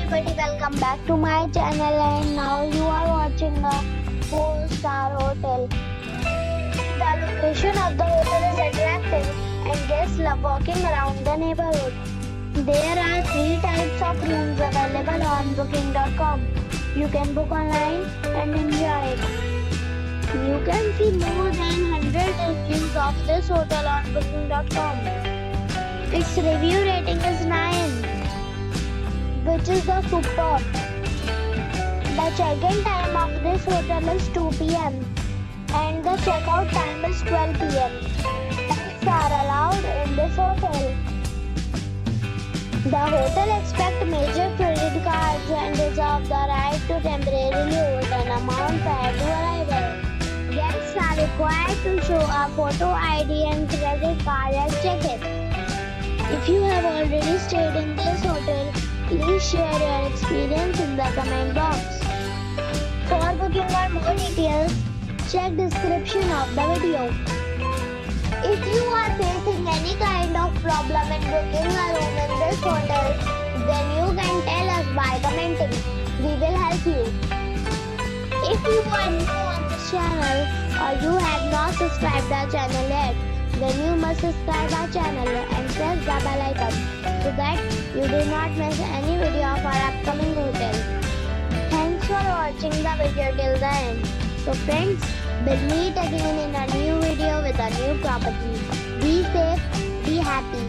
everybody, welcome back to my channel, and now you are watching a 4-star hotel. The location of the hotel is attractive and guests love walking around the neighborhood. There are 3 types of rooms available on booking.com. You can book online and enjoy it. You can see more than 100 reviews of this hotel on booking.com. Its review rating is 9, which is the superb. The check-in time of this hotel is 2 p.m. and the check-out time is 12 p.m. Pets are allowed in this hotel. The hotel accepts major credit cards and reserves the right to temporarily hold an amount prior to arrival. Guests are required to show a photo ID and credit card at check-in. If you have already stayed in this hotel, please share your experience in the comment box. For booking or more details, check description of the video. If you are facing any kind of problem in booking a room in this hotel, then you can tell us by commenting. We will help you. If you are new on this channel or you have not subscribed our channel yet, then you must subscribe our channel and press the bell icon so that you do not miss any video of our upcoming hotel. Thanks for watching the video till the end. So friends, we'll meet again in a new video with a new property. Be safe, be happy.